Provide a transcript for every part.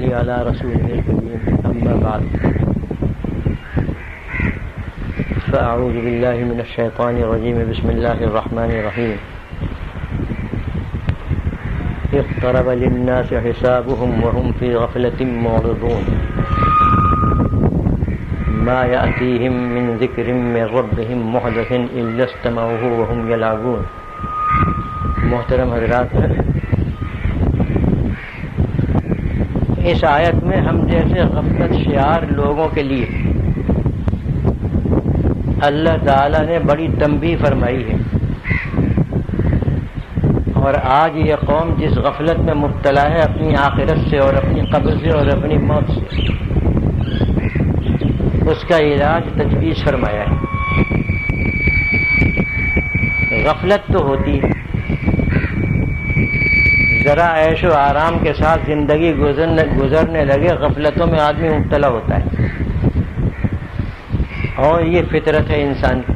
صلی علی رسوله الکریم اما بعد فاعوذ باللہ من الشیطان الرجیم بسم اللہ الرحمن الرحیم اقترب للناس حسابهم وهم في غفلة معرضون ما يأتيهم من ذكر من ربهم محدث إلا استمعوه وهم يلعبون. محترم حضرات، اس آیت میں ہم جیسے غفلت شعار لوگوں کے لیے اللہ تعالیٰ نے بڑی تنبیہ فرمائی ہے، اور آج یہ قوم جس غفلت میں مبتلا ہے اپنی آخرت سے اور اپنی قبر سے اور اپنی موت سے، اس کا علاج تجویز فرمایا ہے. غفلت تو ہوتی ہے، ذرا عیش و آرام کے ساتھ زندگی گزرنے لگے غفلتوں میں آدمی مبتلا ہوتا ہے، اور یہ فطرت ہے انسان کی.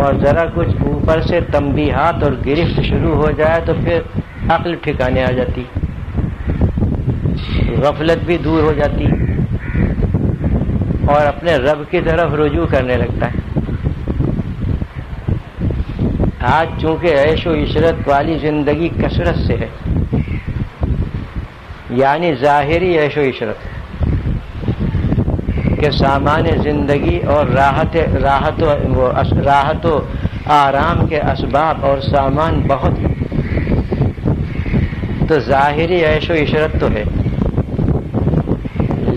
اور ذرا کچھ اوپر سے تنبیہات اور گرفت شروع ہو جائے تو پھر عقل ٹھکانے آ جاتی، غفلت بھی دور ہو جاتی اور اپنے رب کی طرف رجوع کرنے لگتا ہے. آج چونکہ عیش و عشرت والی زندگی کثرت سے ہے، یعنی ظاہری عیش و عشرت کہ سامان زندگی اور راحت و آرام کے اسباب اور سامان بہت ہے، تو ظاہری عیش و عشرت تو ہے،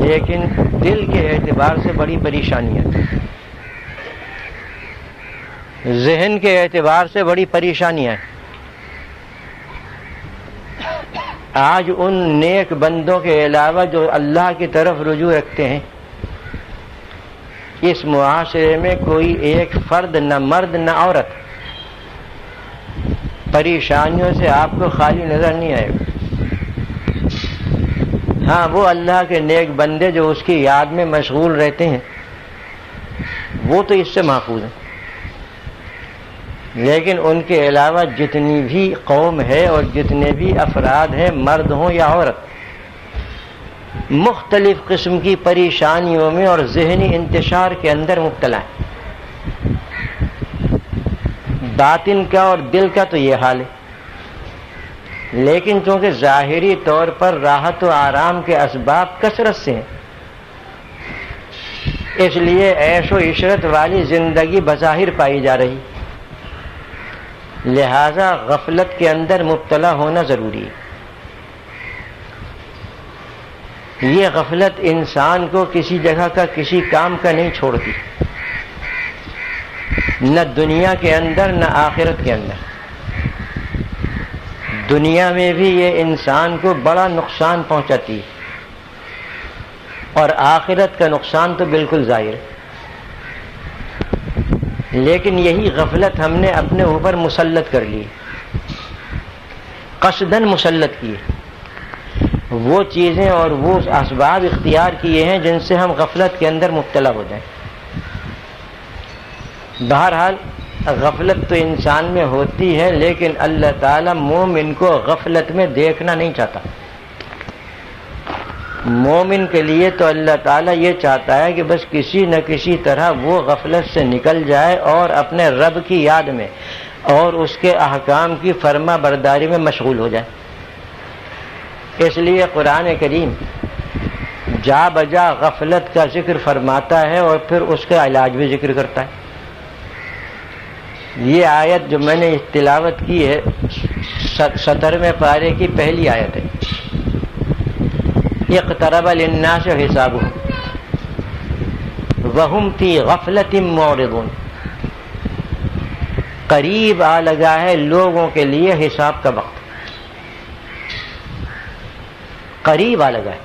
لیکن دل کے اعتبار سے بڑی پریشانیاں، ذہن کے اعتبار سے بڑی پریشانیاں ہیں. آج ان نیک بندوں کے علاوہ جو اللہ کی طرف رجوع رکھتے ہیں، اس معاشرے میں کوئی ایک فرد، نہ مرد نہ عورت، پریشانیوں سے آپ کو خالی نظر نہیں آئے گا. ہاں، وہ اللہ کے نیک بندے جو اس کی یاد میں مشغول رہتے ہیں وہ تو اس سے محفوظ ہیں، لیکن ان کے علاوہ جتنی بھی قوم ہے اور جتنے بھی افراد ہیں، مرد ہوں یا عورت، مختلف قسم کی پریشانیوں میں اور ذہنی انتشار کے اندر مبتلا ہے. باطن کا اور دل کا تو یہ حال ہے، لیکن چونکہ ظاہری طور پر راحت و آرام کے اسباب کثرت سے ہیں، اس لیے عیش و عشرت والی زندگی بظاہر پائی جا رہی، لہذا غفلت کے اندر مبتلا ہونا ضروری ہے. یہ غفلت انسان کو کسی جگہ کا، کسی کام کا نہیں چھوڑتی، نہ دنیا کے اندر نہ آخرت کے اندر. دنیا میں بھی یہ انسان کو بڑا نقصان پہنچاتی ہے، اور آخرت کا نقصان تو بالکل ظاہر ہے. لیکن یہی غفلت ہم نے اپنے اوپر مسلط کر لی، قصداً مسلط کی ہے. وہ چیزیں اور وہ اسباب اختیار کیے ہیں جن سے ہم غفلت کے اندر مبتلا ہو جائیں. بہرحال غفلت تو انسان میں ہوتی ہے، لیکن اللہ تعالیٰ مومن کو غفلت میں دیکھنا نہیں چاہتا. مومن کے لیے تو اللہ تعالیٰ یہ چاہتا ہے کہ بس کسی نہ کسی طرح وہ غفلت سے نکل جائے اور اپنے رب کی یاد میں اور اس کے احکام کی فرما برداری میں مشغول ہو جائے. اس لیے قرآن کریم جا بجا غفلت کا ذکر فرماتا ہے اور پھر اس کا علاج بھی ذکر کرتا ہے. یہ آیت جو میں نے تلاوت کی ہے 17ویں پارے کی پہلی آیت ہے. اقترب للناس حسابهم وهم فی غفلۃ معرضون. قریب آ لگا ہے لوگوں کے لیے حساب کا وقت، قریب آ لگا ہے،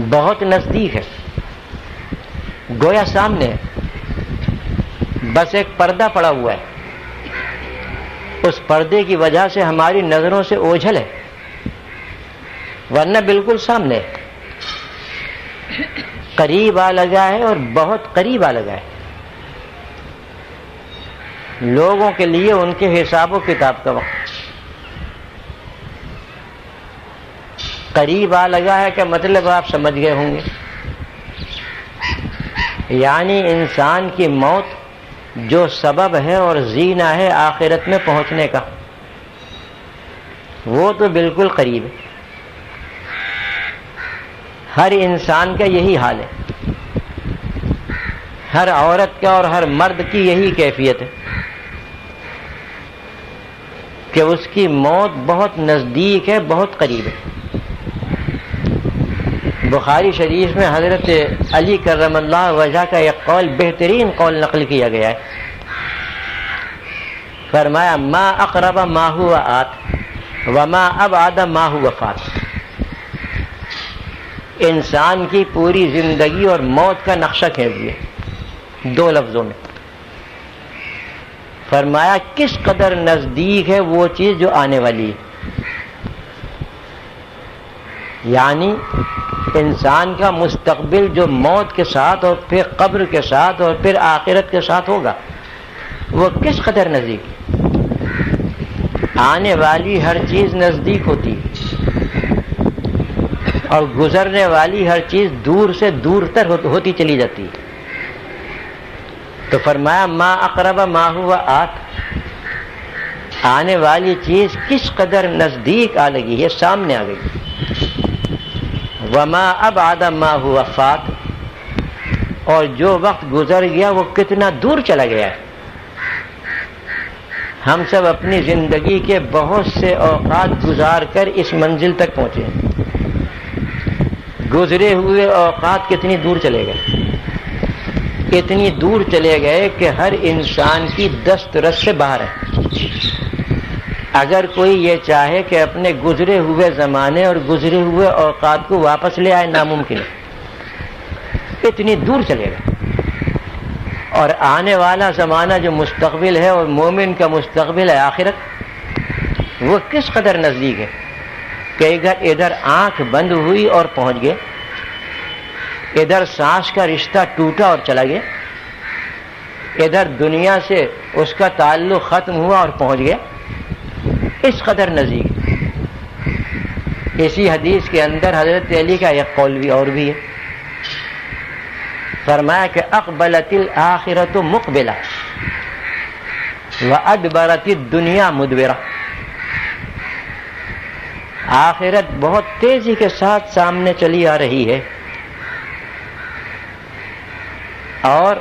بہت نزدیک ہے، گویا سامنے ہے، بس ایک پردہ پڑا ہوا ہے. اس پردے کی وجہ سے ہماری نظروں سے اوجھل ہے، ورنہ بالکل سامنے ہے. قریب آ لگا ہے اور بہت قریب آ لگا ہے لوگوں کے لیے ان کے حساب و کتاب کا وقت. قریب آ لگا ہے کہ مطلب آپ سمجھ گئے ہوں گے، یعنی انسان کی موت جو سبب ہے اور زینہ ہے آخرت میں پہنچنے کا، وہ تو بالکل قریب ہے. ہر انسان کا یہی حال ہے، ہر عورت کا اور ہر مرد کی یہی کیفیت ہے کہ اس کی موت بہت نزدیک ہے، بہت قریب ہے. بخاری شریف میں حضرت علی کرم اللہ وجہ کا ایک قول بہترین قول نقل کیا گیا ہے. فرمایا ما اقرب ما هو آت وما ابعد ما هو فات. انسان کی پوری زندگی اور موت کا نقشہ کھینچ دیا دو لفظوں میں. فرمایا کس قدر نزدیک ہے وہ چیز جو آنے والی ہے، یعنی انسان کا مستقبل جو موت کے ساتھ اور پھر قبر کے ساتھ اور پھر آخرت کے ساتھ ہوگا وہ کس قدر نزدیک ہے. آنے والی ہر چیز نزدیک ہوتی ہے اور گزرنے والی ہر چیز دور سے دور تر ہوتی چلی جاتی ہے. تو فرمایا ما اقرب ما هو آت، آنے والی چیز کس قدر نزدیک آ لگی ہے، سامنے آ گئی. وما ابعد ما هو فات، اور جو وقت گزر گیا وہ کتنا دور چلا گیا ہے. ہم سب اپنی زندگی کے بہت سے اوقات گزار کر اس منزل تک پہنچے ہیں. گزرے ہوئے اوقات کتنی دور چلے گئے، اتنی دور چلے گئے کہ ہر انسان کی دسترس سے باہر ہے. اگر کوئی یہ چاہے کہ اپنے گزرے ہوئے زمانے اور گزرے ہوئے اوقات کو واپس لے آئے، ناممکن ہے، اتنی دور چلے گئے. اور آنے والا زمانہ جو مستقبل ہے اور مومن کا مستقبل ہے آخرت، وہ کس قدر نزدیک ہے کہ ادھر آنکھ بند ہوئی اور پہنچ گئے، ادھر سانس کا رشتہ ٹوٹا اور چلا گیا، ادھر دنیا سے اس کا تعلق ختم ہوا اور پہنچ گیا. اس قدر نزدیک. اسی حدیث کے اندر حضرت علی کا ایک قول بھی اور بھی ہے. فرمایا کہ اقبلت الآخرۃ مقبلہ وادبرت الدنیا مدبرہ. آخرت بہت تیزی کے ساتھ سامنے چلی آ رہی ہے اور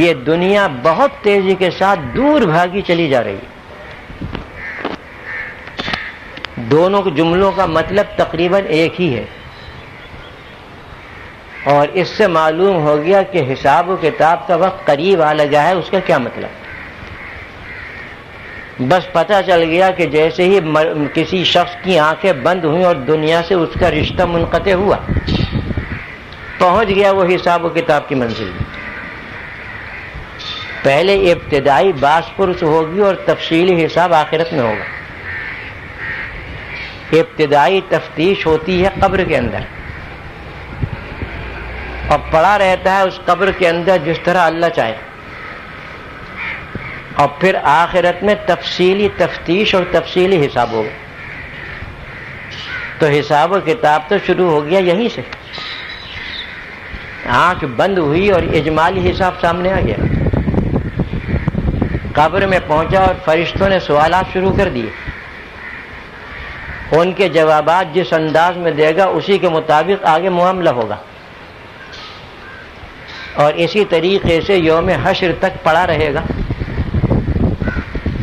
یہ دنیا بہت تیزی کے ساتھ دور بھاگی چلی جا رہی ہے. دونوں جملوں کا مطلب تقریباً ایک ہی ہے، اور اس سے معلوم ہو گیا کہ حساب و کتاب کا وقت قریب آ لگا ہے. اس کا کیا مطلب؟ بس پتہ چل گیا کہ جیسے ہی کسی شخص کی آنکھیں بند ہوئیں اور دنیا سے اس کا رشتہ منقطع ہوا، پہنچ گیا وہ حساب و کتاب کی منزل میں. پہلے ابتدائی باس پرس ہوگی اور تفصیلی حساب آخرت میں ہوگا. ابتدائی تفتیش ہوتی ہے قبر کے اندر، اور پڑا رہتا ہے اس قبر کے اندر جس طرح اللہ چاہے. اور پھر آخرت میں تفصیلی تفتیش اور تفصیلی حساب ہوگا. تو حساب و کتاب تو شروع ہو گیا یہیں سے. آنکھ بند ہوئی اور اجمالی حساب سامنے آ گیا. قبر میں پہنچا اور فرشتوں نے سوالات شروع کر دیے. ان کے جوابات جس انداز میں دے گا اسی کے مطابق آگے معاملہ ہوگا، اور اسی طریقے سے یوم حشر تک پڑا رہے گا.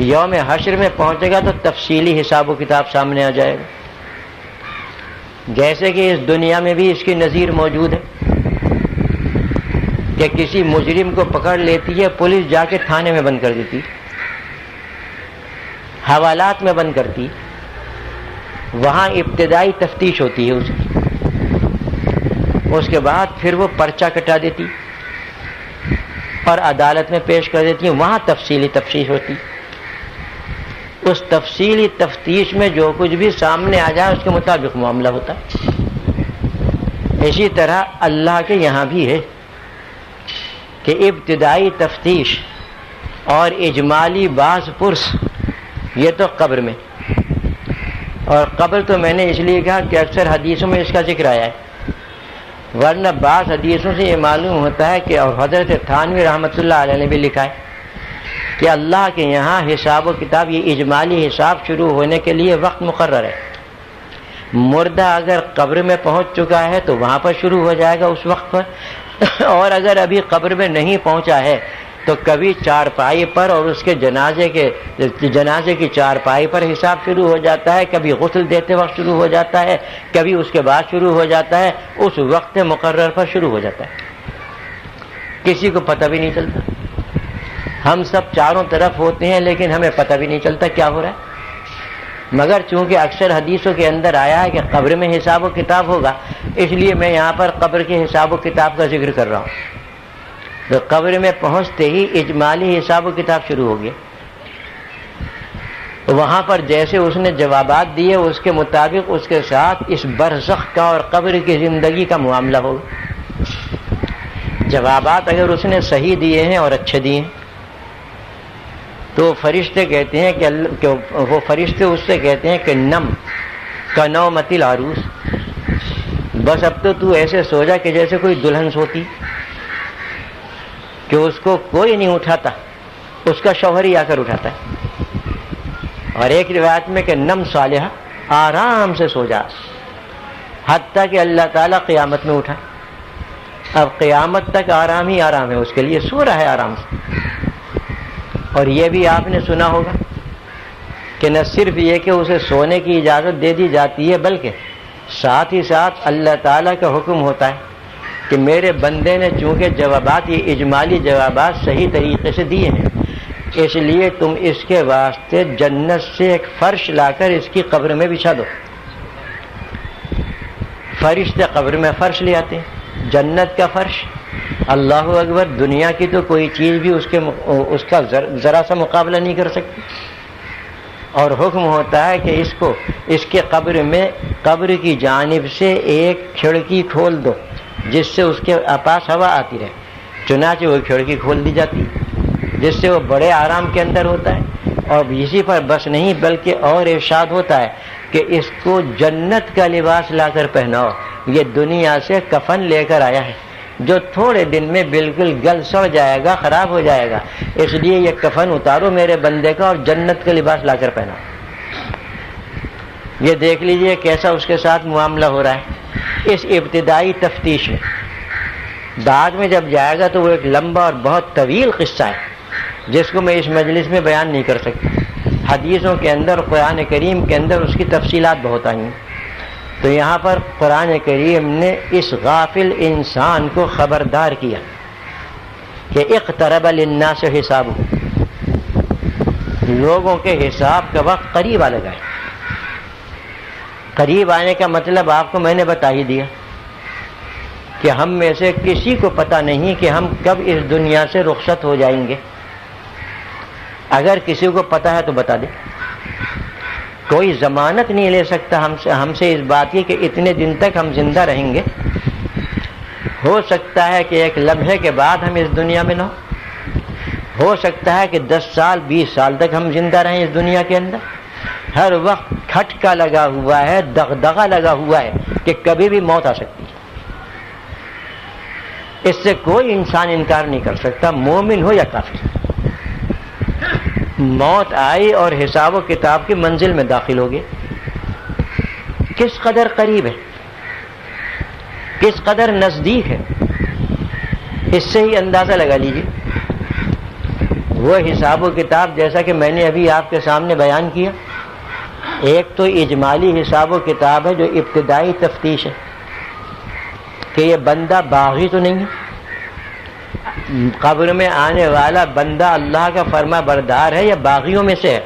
یوم حشر میں پہنچے گا تو تفصیلی حساب و کتاب سامنے آ جائے گا. جیسے کہ اس دنیا میں بھی اس کی نظیر موجود ہے کہ کسی مجرم کو پکڑ لیتی ہے پولیس، جا کے تھانے میں بند کر دیتی، حوالات میں بند کرتی. وہاں ابتدائی تفتیش ہوتی ہے اس کے بعد پھر وہ پرچہ کٹا دیتی اور عدالت میں پیش کر دیتی. وہاں تفصیلی تفتیش ہوتی. اس تفصیلی تفتیش میں جو کچھ بھی سامنے آ جائے اس کے مطابق معاملہ ہوتا. اسی طرح اللہ کے یہاں بھی ہے کہ ابتدائی تفتیش اور اجمالی باز پرس یہ تو قبر میں، اور قبر تو میں نے اس لیے کہا کہ اکثر حدیثوں میں اس کا ذکر آیا ہے، ورنہ بعض حدیثوں سے یہ معلوم ہوتا ہے کہ اور حضرت تھانوی رحمۃ اللہ علیہ نے بھی لکھا ہے کہ اللہ کے یہاں حساب و کتاب، یہ اجمالی حساب شروع ہونے کے لیے وقت مقرر ہے۔ مردہ اگر قبر میں پہنچ چکا ہے تو وہاں پر شروع ہو جائے گا اس وقت پر، اور اگر ابھی قبر میں نہیں پہنچا ہے تو کبھی چارپائی پر اور اس کے جنازے کی چارپائی پر حساب شروع ہو جاتا ہے، کبھی غسل دیتے وقت شروع ہو جاتا ہے، کبھی اس کے بعد شروع ہو جاتا ہے، اس وقت مقرر پر شروع ہو جاتا ہے، کسی کو پتہ بھی نہیں چلتا۔ ہم سب چاروں طرف ہوتے ہیں لیکن ہمیں پتہ بھی نہیں چلتا کیا ہو رہا ہے، مگر چونکہ اکثر حدیثوں کے اندر آیا ہے کہ قبر میں حساب و کتاب ہوگا، اس لیے میں یہاں پر قبر کے حساب و کتاب کا ذکر کر رہا ہوں۔ تو قبر میں پہنچتے ہی اجمالی حساب و کتاب شروع ہو گیا، وہاں پر جیسے اس نے جوابات دیے اس کے مطابق اس کے ساتھ اس برزخ کا اور قبر کی زندگی کا معاملہ ہوگا۔ جوابات اگر اس نے صحیح دیے ہیں اور اچھے دیے ہیں تو فرشتے کہتے ہیں کہ وہ فرشتے اس سے کہتے ہیں کہ نم کا نومت العروس، بس اب تو ایسے سو جا کہ جیسے کوئی دلہن سوتی، کہ اس کو کوئی نہیں اٹھاتا، اس کا شوہر ہی آ کر اٹھاتا ہے۔ اور ایک روایت میں کہ نم صالحہ، آرام سے سو جا، حتیٰ کہ اللہ تعالیٰ قیامت میں اٹھا۔ اب قیامت تک آرام ہی آرام ہے، اس کے لیے سو رہا ہے آرام سے۔ اور یہ بھی آپ نے سنا ہوگا کہ نہ صرف یہ کہ اسے سونے کی اجازت دے دی جاتی ہے، بلکہ ساتھ ہی ساتھ اللہ تعالیٰ کا حکم ہوتا ہے کہ میرے بندے نے چونکہ جوابات، یہ اجمالی جوابات صحیح طریقے سے دیے ہیں، اس لیے تم اس کے واسطے جنت سے ایک فرش لا کر اس کی قبر میں بچھا دو۔ فرشتے قبر میں فرش لے آتے ہیں، جنت کا فرش، اللہ اکبر، دنیا کی تو کوئی چیز بھی اس کا ذرا سا مقابلہ نہیں کر سکتی۔ اور حکم ہوتا ہے کہ اس کے قبر میں قبر کی جانب سے ایک کھڑکی کھول دو جس سے اس کے پاس ہوا آتی رہے، چنانچہ وہ کھڑکی کھول دی جاتی ہے جس سے وہ بڑے آرام کے اندر ہوتا ہے۔ اور اسی پر بس نہیں بلکہ اور ارشاد ہوتا ہے کہ اس کو جنت کا لباس لا کر پہناؤ، یہ دنیا سے کفن لے کر آیا ہے جو تھوڑے دن میں بالکل گل سڑ جائے گا، خراب ہو جائے گا، اس لیے یہ کفن اتارو میرے بندے کا اور جنت کا لباس لا کر پہناؤ۔ یہ دیکھ لیجئے کیسا اس کے ساتھ معاملہ ہو رہا ہے اس ابتدائی تفتیش میں۔ بعد میں جب جائے گا تو وہ ایک لمبا اور بہت طویل قصہ ہے جس کو میں اس مجلس میں بیان نہیں کر سکتا۔ حدیثوں کے اندر، قرآن کریم کے اندر اس کی تفصیلات بہت آئی ہیں۔ تو یہاں پر قرآن کریم نے اس غافل انسان کو خبردار کیا کہ اقترب للناس حسابہ، لوگوں کے حساب کا وقت قریب آ لگا ہے۔ قریب آنے کا مطلب آپ کو میں نے بتا ہی دیا کہ ہم میں سے کسی کو پتہ نہیں کہ ہم کب اس دنیا سے رخصت ہو جائیں گے۔ اگر کسی کو پتہ ہے تو بتا دے، کوئی ضمانت نہیں لے سکتا ہم سے اس بات کی کہ اتنے دن تک ہم زندہ رہیں گے۔ ہو سکتا ہے کہ ایک لمحے کے بعد ہم اس دنیا میں نہ ہو سکتا ہے کہ 10 سال 20 سال تک ہم زندہ رہیں اس دنیا کے اندر۔ ہر وقت کھٹکا لگا ہوا ہے، دغدغہ لگا ہوا ہے کہ کبھی بھی موت آ سکتی ہے۔ اس سے کوئی انسان انکار نہیں کر سکتا، مومن ہو یا کافر۔ موت آئی اور حساب و کتاب کی منزل میں داخل ہو گئے۔ کس قدر قریب ہے، کس قدر نزدیک ہے، اس سے ہی اندازہ لگا لیجیے۔ وہ حساب و کتاب جیسا کہ میں نے ابھی آپ کے سامنے بیان کیا، ایک تو اجمالی حساب و کتاب ہے جو ابتدائی تفتیش ہے کہ یہ بندہ باغی تو نہیں ہے، قبر میں آنے والا بندہ اللہ کا فرما بردار ہے یا باغیوں میں سے ہے۔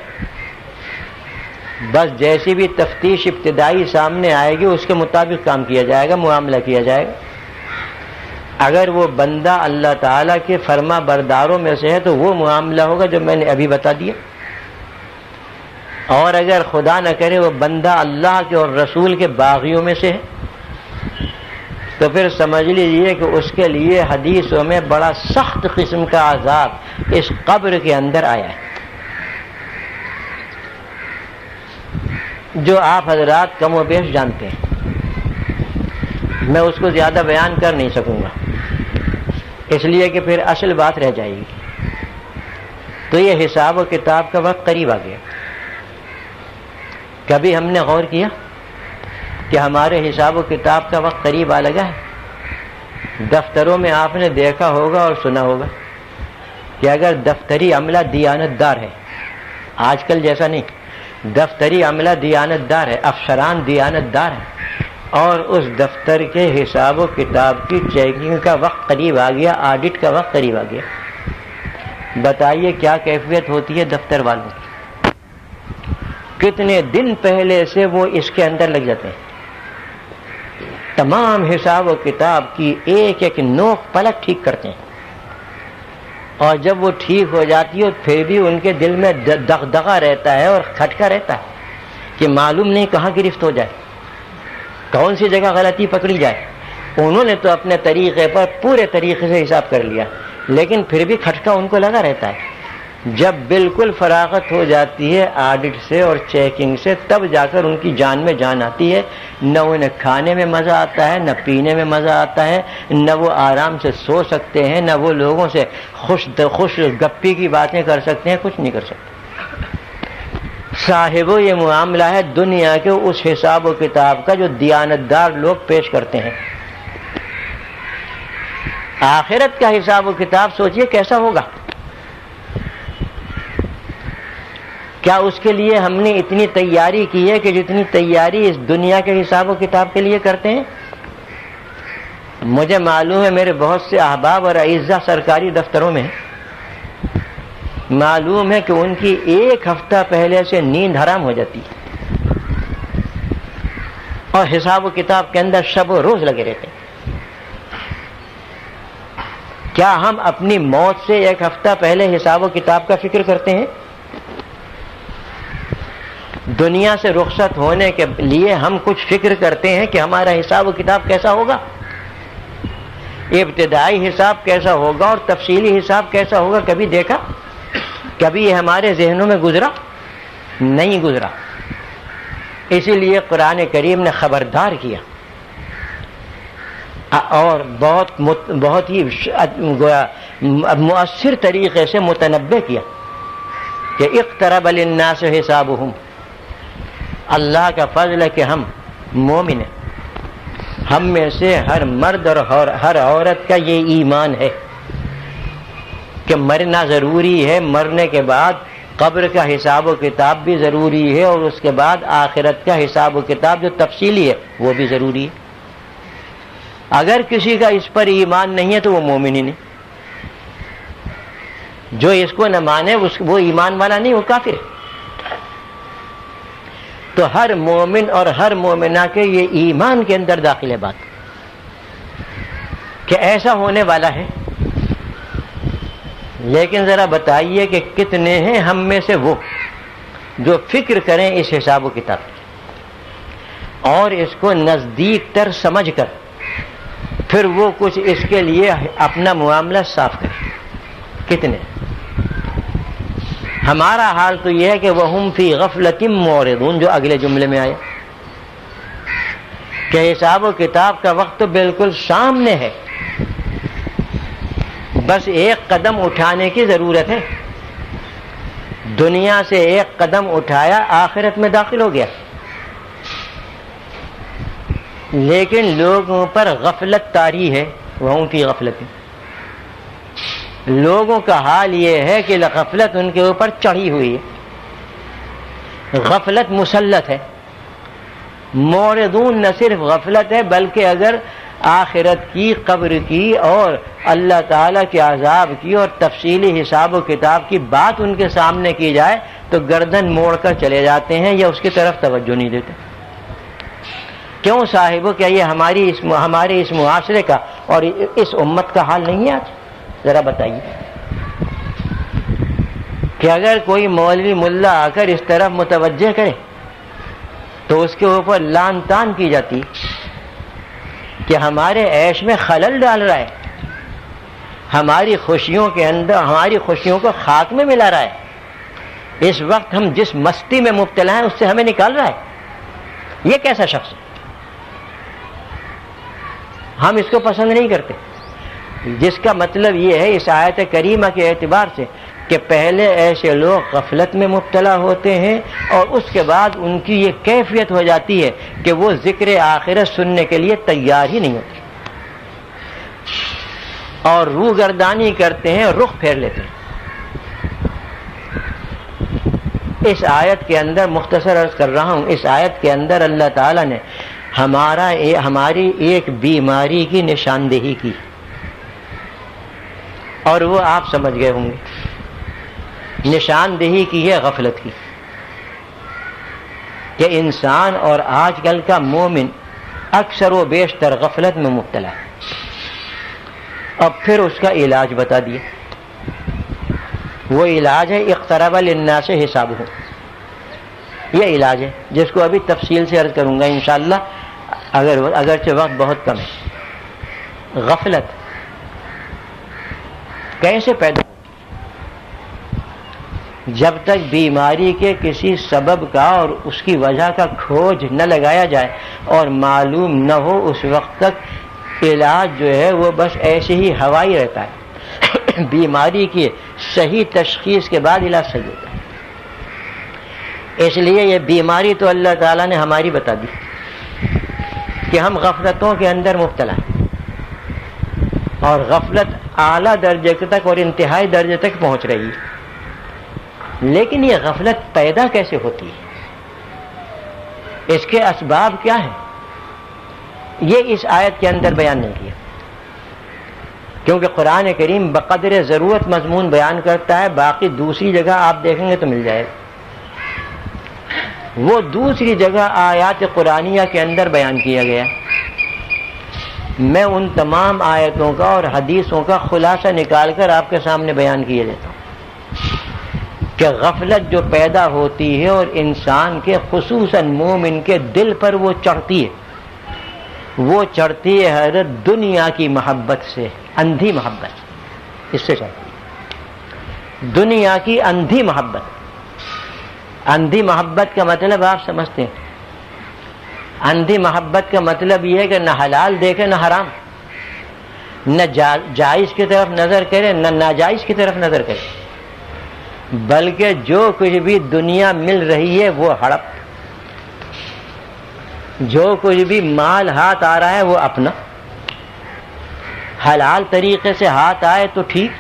بس جیسی بھی تفتیش ابتدائی سامنے آئے گی اس کے مطابق کام کیا جائے گا، معاملہ کیا جائے گا۔ اگر وہ بندہ اللہ تعالیٰ کے فرما برداروں میں سے ہے تو وہ معاملہ ہوگا جو میں نے ابھی بتا دیا، اور اگر خدا نہ کرے وہ بندہ اللہ کے اور رسول کے باغیوں میں سے ہے تو پھر سمجھ لیجیے کہ اس کے لیے حدیثوں میں بڑا سخت قسم کا عذاب اس قبر کے اندر آیا ہے۔ جو آپ حضرات کم و بیش جانتے ہیں، میں اس کو زیادہ بیان کر نہیں سکوں گا، اس لیے کہ پھر اصل بات رہ جائے گی۔ تو یہ حساب و کتاب کا وقت قریب آ گیا۔ کبھی ہم نے غور کیا کہ ہمارے حساب و کتاب کا وقت قریب آ لگا ہے؟ دفتروں میں آپ نے دیکھا ہوگا اور سنا ہوگا کہ اگر دفتری عملہ دیانت دار ہے، آج کل جیسا نہیں، دفتری عملہ دیانت دار ہے، افسران دیانت دار ہیں، اور اس دفتر کے حساب و کتاب کی چیکنگ کا وقت قریب آ گیا، آڈٹ کا وقت قریب آ گیا، بتائیے کیا کیفیت ہوتی ہے دفتر والوں کی؟ کتنے دن پہلے سے وہ اس کے اندر لگ جاتے ہیں، تمام حساب و کتاب کی ایک ایک نوک پلک ٹھیک کرتے ہیں، اور جب وہ ٹھیک ہو جاتی ہے پھر بھی ان کے دل میں دغدغہ رہتا ہے اور کھٹکا رہتا ہے کہ معلوم نہیں کہاں گرفت ہو جائے، کون سی جگہ غلطی پکڑی جائے۔ انہوں نے تو اپنے طریقے پر پورے طریقے سے حساب کر لیا، لیکن پھر بھی کھٹکا ان کو لگا رہتا ہے۔ جب بالکل فراغت ہو جاتی ہے آڈٹ سے اور چیکنگ سے، تب جا کر ان کی جان میں جان آتی ہے، نہ انہیں کھانے میں مزہ آتا ہے، نہ پینے میں مزہ آتا ہے، نہ وہ آرام سے سو سکتے ہیں، نہ وہ لوگوں سے خوش گپی کی باتیں کر سکتے ہیں، کچھ نہیں کر سکتے۔ صاحبو یہ معاملہ ہے دنیا کے اس حساب و کتاب کا جو دیانتدار لوگ پیش کرتے ہیں۔ آخرت کا حساب و کتاب سوچئے کیسا ہوگا؟ کیا اس کے لیے ہم نے اتنی تیاری کی ہے کہ جتنی تیاری اس دنیا کے حساب و کتاب کے لیے کرتے ہیں؟ مجھے معلوم ہے میرے بہت سے احباب اور اعزاء سرکاری دفتروں میں ہیں، معلوم ہے کہ ان کی ایک ہفتہ پہلے سے نیند حرام ہو جاتی ہے، اور حساب و کتاب کے اندر شب و روز لگے رہتے ہیں۔ کیا ہم اپنی موت سے ایک ہفتہ پہلے حساب و کتاب کا فکر کرتے ہیں؟ دنیا سے رخصت ہونے کے لیے ہم کچھ فکر کرتے ہیں کہ ہمارا حساب و کتاب کیسا ہوگا، ابتدائی حساب کیسا ہوگا اور تفصیلی حساب کیسا ہوگا؟ کبھی دیکھا؟ کبھی یہ ہمارے ذہنوں میں گزرا؟ نہیں گزرا۔ اسی لیے قرآن کریم نے خبردار کیا اور بہت ہی مؤثر طریقے سے متنبہ کیا کہ اقترب للناس حسابهم۔ اللہ کا فضل ہے کہ ہم مومن ہیں، ہم میں سے ہر مرد اور ہر عورت کا یہ ایمان ہے کہ مرنا ضروری ہے، مرنے کے بعد قبر کا حساب و کتاب بھی ضروری ہے، اور اس کے بعد آخرت کا حساب و کتاب جو تفصیلی ہے وہ بھی ضروری ہے۔ اگر کسی کا اس پر ایمان نہیں ہے تو وہ مومن ہی نہیں، جو اس کو نہ مانے وہ ایمان والا نہیں، وہ کافر ہے۔ تو ہر مومن اور ہر مومنہ کے یہ ایمان کے اندر داخل ہے بات کہ ایسا ہونے والا ہے۔ لیکن ذرا بتائیے کہ کتنے ہیں ہم میں سے وہ جو فکر کریں اس حساب و کتاب کی اور اس کو نزدیک تر سمجھ کر پھر وہ کچھ اس کے لیے اپنا معاملہ صاف کریں؟ کتنے؟ ہمارا حال تو یہ ہے کہ وَهُمْ فِي غَفْلَةٍ مُعْرِضُونَ، جو اگلے جملے میں آیا کہ حساب و کتاب کا وقت تو بالکل سامنے ہے، بس ایک قدم اٹھانے کی ضرورت ہے۔ دنیا سے ایک قدم اٹھایا، آخرت میں داخل ہو گیا، لیکن لوگوں پر غفلت طاری ہے۔ وَهُمْ فِي غَفْلَةٍ، لوگوں کا حال یہ ہے کہ غفلت ان کے اوپر چڑھی ہوئی ہے، غفلت مسلط ہے۔ معرضون نہ صرف غفلت ہے بلکہ اگر آخرت کی، قبر کی اور اللہ تعالیٰ کے عذاب کی اور تفصیلی حساب و کتاب کی بات ان کے سامنے کی جائے تو گردن موڑ کر چلے جاتے ہیں یا اس کی طرف توجہ نہیں دیتے۔ کیوں صاحبو؟ کیا یہ ہمارے اس معاشرے کا اور اس امت کا حال نہیں ہے آج؟ ذرا بتائیے کہ اگر کوئی مولوی ملا آ کر اس طرف متوجہ کرے تو اس کے اوپر لان تان کی جاتی کہ ہمارے عیش میں خلل ڈال رہا ہے، ہماری خوشیوں کے اندر ہماری خوشیوں کو خاک میں ملا رہا ہے، اس وقت ہم جس مستی میں مبتلا ہیں اس سے ہمیں نکال رہا ہے۔ یہ کیسا شخص ہے؟ ہم اس کو پسند نہیں کرتے، جس کا مطلب یہ ہے اس آیت کریمہ کے اعتبار سے کہ پہلے ایسے لوگ غفلت میں مبتلا ہوتے ہیں اور اس کے بعد ان کی یہ کیفیت ہو جاتی ہے کہ وہ ذکر آخرت سننے کے لیے تیار ہی نہیں ہوتے اور روح گردانی کرتے ہیں اور رخ پھیر لیتے ہیں۔ اس آیت کے اندر مختصر عرض کر رہا ہوں، اس آیت کے اندر اللہ تعالیٰ نے ہماری ایک بیماری کی نشاندہی کی، اور وہ آپ سمجھ گئے ہوں گے۔ نشاندہی کی ہے غفلت کی، کہ انسان اور آج کل کا مومن اکثر و بیشتر غفلت میں مبتلا ہے۔ اب پھر اس کا علاج بتا دیا، وہ علاج ہے اقترب للناس حسابہم، یہ علاج ہے جس کو ابھی تفصیل سے عرض کروں گا انشاءاللہ، اگرچہ وقت بہت کم ہے۔ غفلت کیسے پیدا ہو؟ جب تک بیماری کے کسی سبب کا اور اس کی وجہ کا کھوج نہ لگایا جائے اور معلوم نہ ہو، اس وقت تک علاج جو ہے وہ بس ایسے ہی ہوائی رہتا ہے۔ بیماری کی صحیح تشخیص کے بعد علاج صحیح ہوتا ہے۔ اس لیے یہ بیماری تو اللہ تعالیٰ نے ہماری بتا دی کہ ہم غفلتوں کے اندر مبتلا ہیں، اور غفلت اعلیٰ درجے تک اور انتہائی درجے تک پہنچ رہی ہے۔ لیکن یہ غفلت پیدا کیسے ہوتی ہے؟ اس کے اسباب کیا ہیں؟ یہ اس آیت کے اندر بیان نہیں کیا، کیونکہ قرآن کریم بقدر ضرورت مضمون بیان کرتا ہے، باقی دوسری جگہ آپ دیکھیں گے تو مل جائے گا۔ وہ دوسری جگہ آیات قرآنیہ کے اندر بیان کیا گیا۔ میں ان تمام آیتوں کا اور حدیثوں کا خلاصہ نکال کر آپ کے سامنے بیان کیے دیتا ہوں کہ غفلت جو پیدا ہوتی ہے اور انسان کے خصوصاً مومن کے دل پر وہ چڑھتی ہے، وہ چڑھتی ہے حضرت دنیا کی محبت سے، اندھی محبت اس سے چڑھتی ہے، دنیا کی اندھی محبت۔ اندھی محبت کا مطلب آپ سمجھتے ہیں؟ اندھی محبت کا مطلب یہ ہے کہ نہ حلال دیکھے نہ حرام، نہ جائز کی طرف نظر کرے نہ ناجائز کی طرف نظر کرے، بلکہ جو کچھ بھی دنیا مل رہی ہے وہ ہڑپ، جو کچھ بھی مال ہاتھ آ رہا ہے وہ اپنا، حلال طریقے سے ہاتھ آئے تو ٹھیک،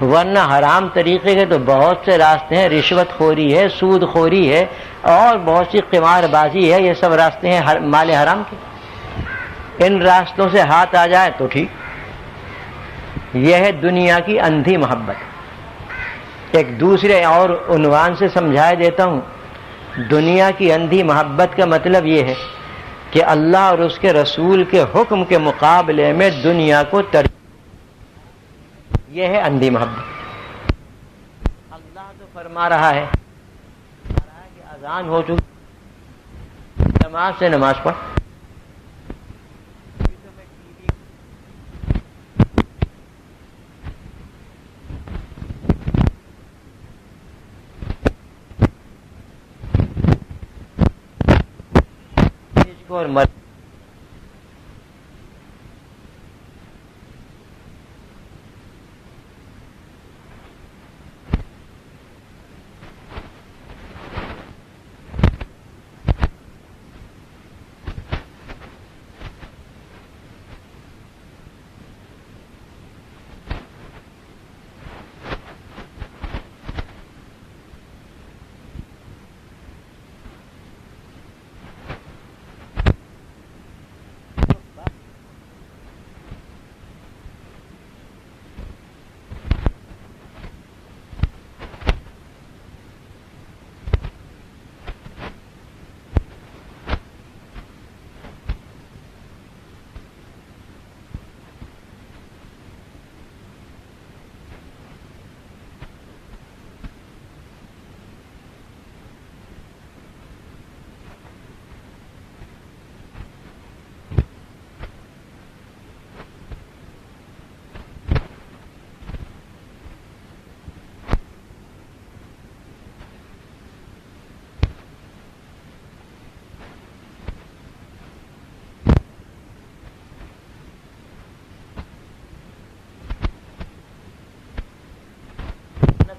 ورنہ حرام طریقے کے تو بہت سے راستے ہیں، رشوت خوری ہے، سود خوری ہے، اور بہت سی قمار بازی ہے، یہ سب راستے ہیں مال حرام کے۔ ان راستوں سے ہاتھ آ جائے تو ٹھیک۔ یہ ہے دنیا کی اندھی محبت۔ ایک دوسرے اور عنوان سے سمجھا دیتا ہوں، دنیا کی اندھی محبت کا مطلب یہ ہے کہ اللہ اور اس کے رسول کے حکم کے مقابلے میں دنیا کو ترجیح، یہ ہے اندھی محبت۔ اللہ تو فرما رہا ہے کہ اذان ہو چکی، نماز سے نماز پڑھ، اور مر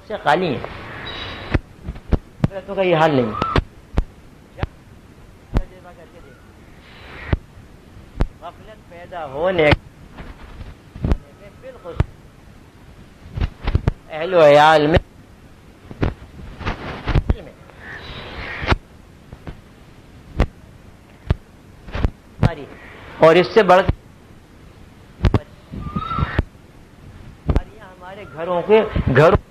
غفلت سے خالی ہیں. غفلتوں کا یہ حال نہیں. غفلت پیدا ہونے بالخصوص اہل و عیال میں اور اس سے بڑھ ہمارے گھروں